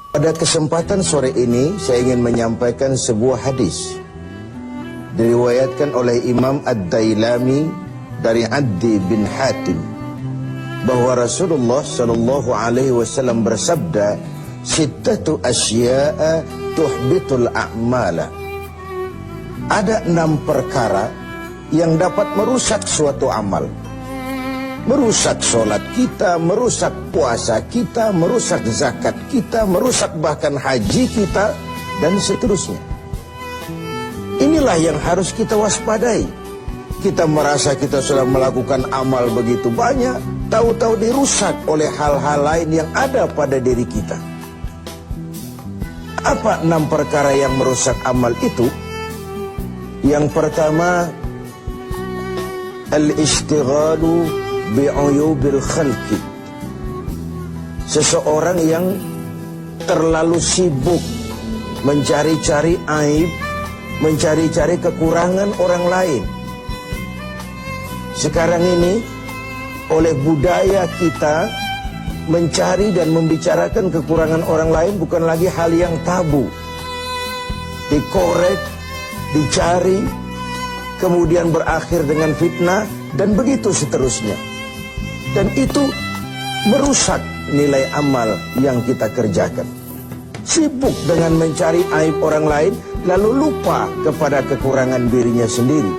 Pada kesempatan sore ini saya ingin menyampaikan sebuah hadis diriwayatkan oleh Imam Ad-Dailami dari Addi bin Hatim bahwa Rasulullah sallallahu alaihi wasallam bersabda, "Sittatu asya'a tuhbitul a'mala." Ada 6 perkara yang dapat merusak suatu amal. Merusak sholat kita, merusak puasa kita, merusak zakat kita, merusak bahkan haji kita, dan seterusnya. Inilah yang harus kita waspadai. Kita merasa kita sudah melakukan amal begitu banyak, tahu-tahu dirusak oleh hal-hal lain yang ada pada diri kita. Apa 6 perkara yang merusak amal itu? Yang pertama, al-ishtighalu bi'uyubil khalqi. Seseorang yang terlalu sibuk mencari-cari aib, mencari-cari kekurangan orang lain. Sekarang ini oleh budaya kita, mencari dan membicarakan kekurangan orang lain bukan lagi hal yang tabu. Dikorek, dicari, kemudian berakhir dengan fitnah, dan begitu seterusnya. Dan itu merusak nilai amal yang kita kerjakan. Sibuk dengan mencari aib orang lain, lalu lupa kepada kekurangan dirinya sendiri.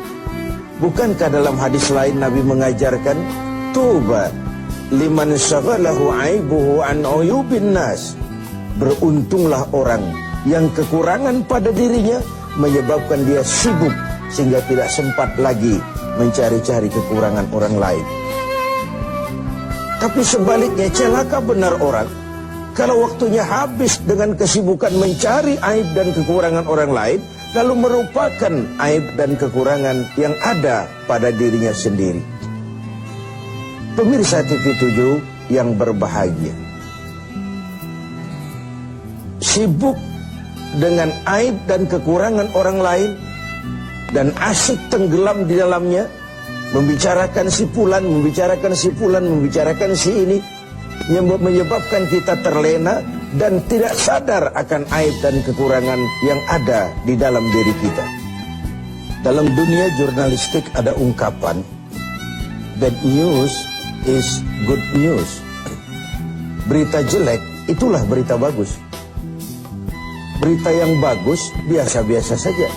Bukankah dalam hadis lain Nabi mengajarkan, "Tuba liman syaghalahu aibuhu an uyubin nas." Beruntunglah orang yang kekurangan pada dirinya menyebabkan dia sibuk sehingga tidak sempat lagi mencari-cari kekurangan orang lain. Tapi sebaliknya, celaka benar orang kalau waktunya habis dengan kesibukan mencari aib dan kekurangan orang lain, lalu merupakan aib dan kekurangan yang ada pada dirinya sendiri. Pemirsa TV7 yang berbahagia, sibuk dengan aib dan kekurangan orang lain dan asyik tenggelam di dalamnya, membicarakan si fulan, membicarakan si fulan, membicarakan si ini, menyebabkan kita terlena dan tidak sadar akan aib dan kekurangan yang ada di dalam diri kita. Dalam dunia jurnalistik ada ungkapan, bad news is good news. Berita jelek itulah berita bagus. Berita yang bagus biasa-biasa saja.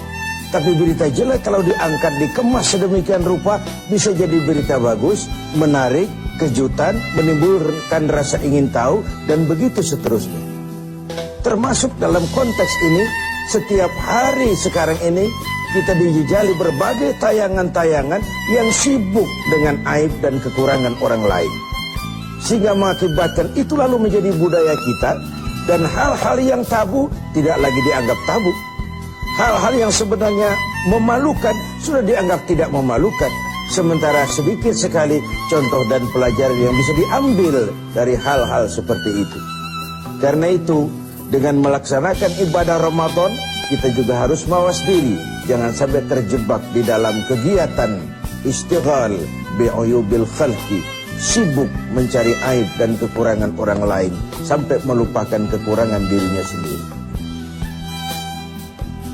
Tapi berita jelek kalau diangkat, dikemas sedemikian rupa, bisa jadi berita bagus, menarik, kejutan, menimbulkan rasa ingin tahu, dan begitu seterusnya. Termasuk dalam konteks ini, setiap hari sekarang ini, kita dijejali berbagai tayangan-tayangan yang sibuk dengan aib dan kekurangan orang lain. Sehingga mengakibatkan itu lalu menjadi budaya kita, dan hal-hal yang tabu tidak lagi dianggap tabu. Hal-hal yang sebenarnya memalukan sudah dianggap tidak memalukan. Sementara sedikit sekali contoh dan pelajaran yang bisa diambil dari hal-hal seperti itu. Karena itu, dengan melaksanakan ibadah Ramadan, kita juga harus mawas diri. Jangan sampai terjebak di dalam kegiatan istighal bi'uyubil khalqi. Sibuk mencari aib dan kekurangan orang lain, sampai melupakan kekurangan dirinya sendiri.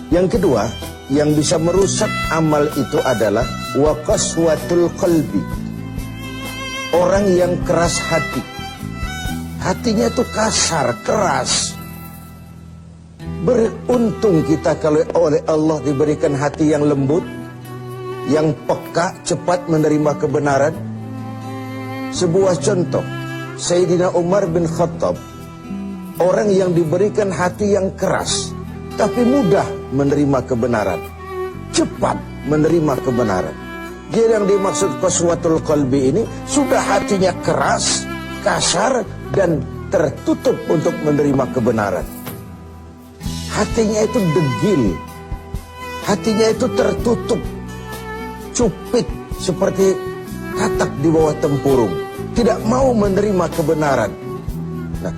Yang kedua, yang bisa merusak amal itu adalah waqaswatul qalbi. Orang yang keras hati. Hatinya itu kasar, keras. Beruntung kita kalau oleh Allah diberikan hati yang lembut, yang peka, cepat menerima kebenaran. Sebuah contoh, Sayyidina Umar bin Khattab, orang yang diberikan hati yang keras, tapi mudah menerima kebenaran, cepat menerima kebenaran. Jadi yang dimaksud qaswatul qalbi ini, sudah hatinya keras, kasar, dan tertutup untuk menerima kebenaran. Hatinya itu degil, hatinya itu tertutup, cupit seperti katak di bawah tempurung, tidak mau menerima kebenaran. Nah,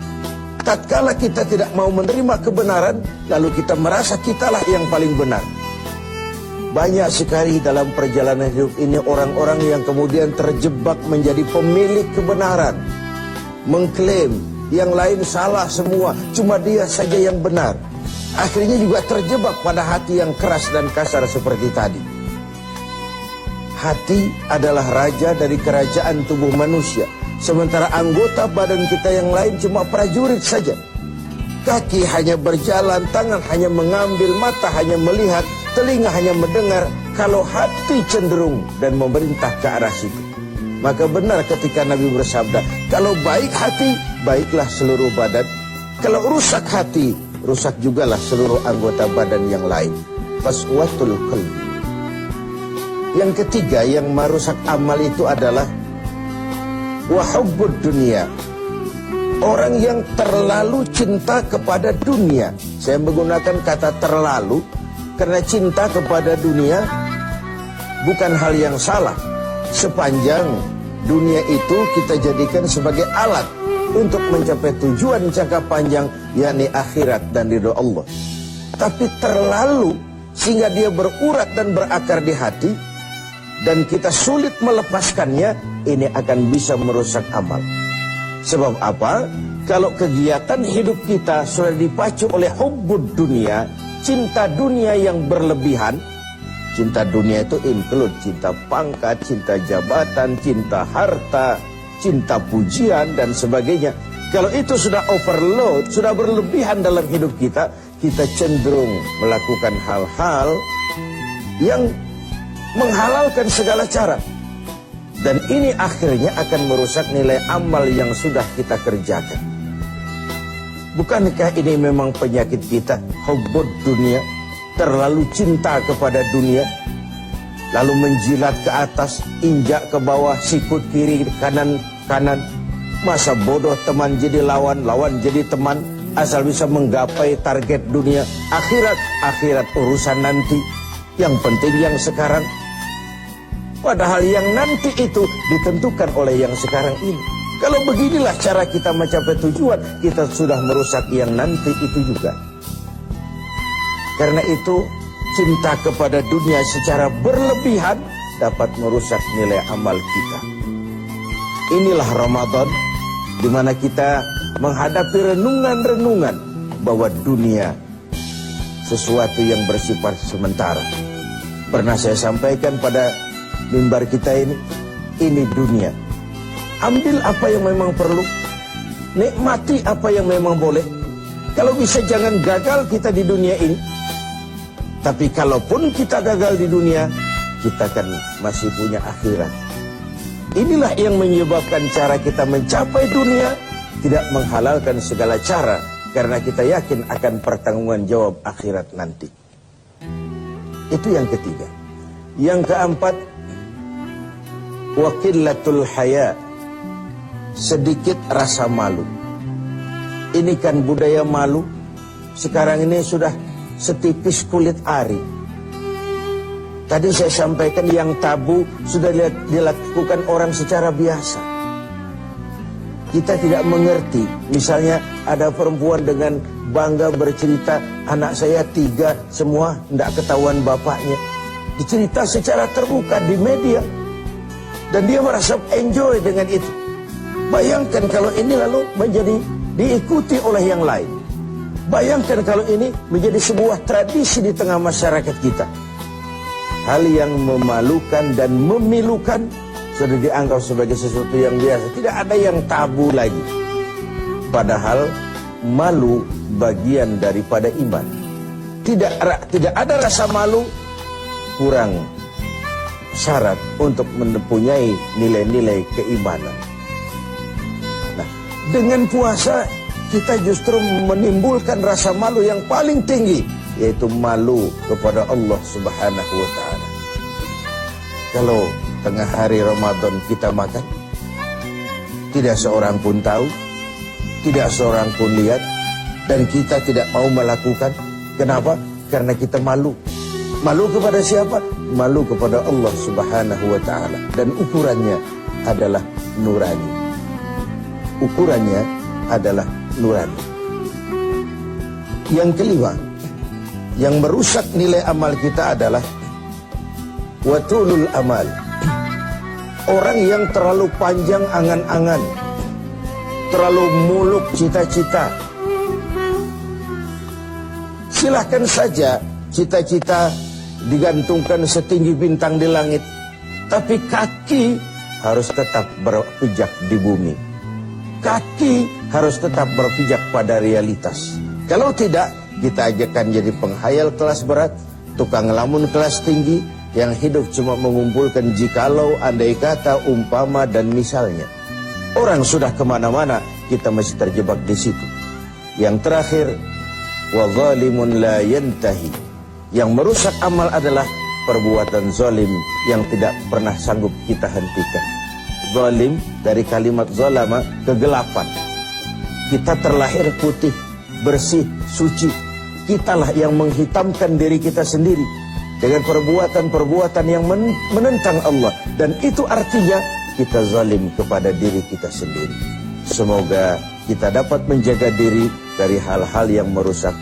tatkala kita tidak mau menerima kebenaran, lalu kita merasa kitalah yang paling benar. Banyak sekali dalam perjalanan hidup ini orang-orang yang kemudian terjebak menjadi pemilik kebenaran, mengklaim yang lain salah semua, cuma dia saja yang benar. Akhirnya juga terjebak pada hati yang keras dan kasar seperti tadi. Hati adalah raja dari kerajaan tubuh manusia, sementara anggota badan kita yang lain cuma prajurit saja. Kaki hanya berjalan, tangan hanya mengambil, mata hanya melihat, telinga hanya mendengar. Kalau hati cenderung dan memerintah ke arah situ, maka benar ketika Nabi bersabda, kalau baik hati, baiklah seluruh badan. Kalau rusak hati, rusak jugalah seluruh anggota badan yang lain. Faswatul qalbi. Yang ketiga yang merusak amal itu adalah wahubbud dunia. Orang yang terlalu cinta kepada dunia. Saya menggunakan kata terlalu karena cinta kepada dunia bukan hal yang salah, sepanjang dunia itu kita jadikan sebagai alat untuk mencapai tujuan jangka panjang, yakni akhirat dan ridho Allah. Tapi terlalu sehingga dia berurat dan berakar di hati, dan kita sulit melepaskannya, ini akan bisa merusak amal. Sebab apa? Kalau kegiatan hidup kita sudah dipacu oleh hubbud dunia, cinta dunia yang berlebihan. Cinta dunia itu include cinta pangkat, cinta jabatan, cinta harta, cinta pujian dan sebagainya. Kalau itu sudah overload, sudah berlebihan dalam hidup kita, kita cenderung melakukan hal-hal yang menghalalkan segala cara. Dan ini akhirnya akan merusak nilai amal yang sudah kita kerjakan. Bukankah ini memang penyakit kita, hubbud dunia, terlalu cinta kepada dunia, lalu menjilat ke atas, injak ke bawah, sikut kiri, kanan. Masa bodoh teman jadi lawan, lawan jadi teman, asal bisa menggapai target dunia. Akhirat urusan nanti, yang penting yang sekarang. Padahal yang nanti itu ditentukan oleh yang sekarang ini. Kalau beginilah cara kita mencapai tujuan, kita sudah merusak yang nanti itu juga. Karena itu, cinta kepada dunia secara berlebihan dapat merusak nilai amal kita. Inilah Ramadan, di mana kita menghadapi renungan-renungan bahwa dunia sesuatu yang bersifat sementara. Pernah saya sampaikan pada mimbar kita ini dunia. Ambil apa yang memang perlu, nikmati apa yang memang boleh. Kalau bisa jangan gagal kita di dunia ini. Tapi kalaupun kita gagal di dunia, kita kan masih punya akhirat. Inilah yang menyebabkan cara kita mencapai dunia tidak menghalalkan segala cara, karena kita yakin akan pertanggungan jawab akhirat nanti. Itu yang ketiga. Yang keempat, waqillatul haya, sedikit rasa malu. Ini kan budaya malu sekarang ini sudah setipis kulit ari. Tadi saya sampaikan yang tabu sudah dilakukan orang secara biasa. Kita tidak mengerti. Misalnya ada perempuan dengan bangga bercerita, anak saya 3 semua tidak ketahuan bapaknya. Dicerita secara terbuka di media. Dan dia merasa enjoy dengan itu. Bayangkan kalau ini lalu menjadi diikuti oleh yang lain. Bayangkan kalau ini menjadi sebuah tradisi di tengah masyarakat kita. Hal yang memalukan dan memilukan sudah dianggap sebagai sesuatu yang biasa. Tidak ada yang tabu lagi. Padahal malu bagian daripada iman. Tidak ada rasa malu, kurang syarat untuk mempunyai nilai-nilai keimanan. Nah, dengan puasa kita justru menimbulkan rasa malu yang paling tinggi, yaitu malu kepada Allah Subhanahu wa ta'ala. Kalau tengah hari Ramadan kita makan, tidak seorang pun tahu, tidak seorang pun lihat, dan kita tidak mau melakukan. Kenapa? Karena kita malu. Malu kepada siapa? Malu kepada Allah Subhanahu wa ta'ala. Dan ukurannya adalah nurani. Ukurannya adalah nurani. Yang kelima, yang merusak nilai amal kita adalah watulul amal. Orang yang terlalu panjang angan-angan. terlalu muluk cita-cita. Silahkan saja cita-cita digantungkan setinggi bintang di langit, tapi kaki harus tetap berpijak di bumi. Kaki harus tetap berpijak pada realitas. Kalau tidak, kita akan jadi penghayal kelas berat, tukang ngelamun kelas tinggi, yang hidup cuma mengumpulkan jikalau, andai kata, umpama, dan misalnya. Orang sudah kemana-mana, kita masih terjebak di situ. Yang terakhir, wa zalimun la yantahi. Yang merusak amal adalah perbuatan zalim yang tidak pernah sanggup kita hentikan. Zalim dari kalimat zalama, kegelapan. Kita terlahir putih, bersih, suci. Kitalah yang menghitamkan diri kita sendiri dengan perbuatan-perbuatan yang menentang Allah. Dan itu artinya kita zalim kepada diri kita sendiri. Semoga kita dapat menjaga diri dari hal-hal yang merusak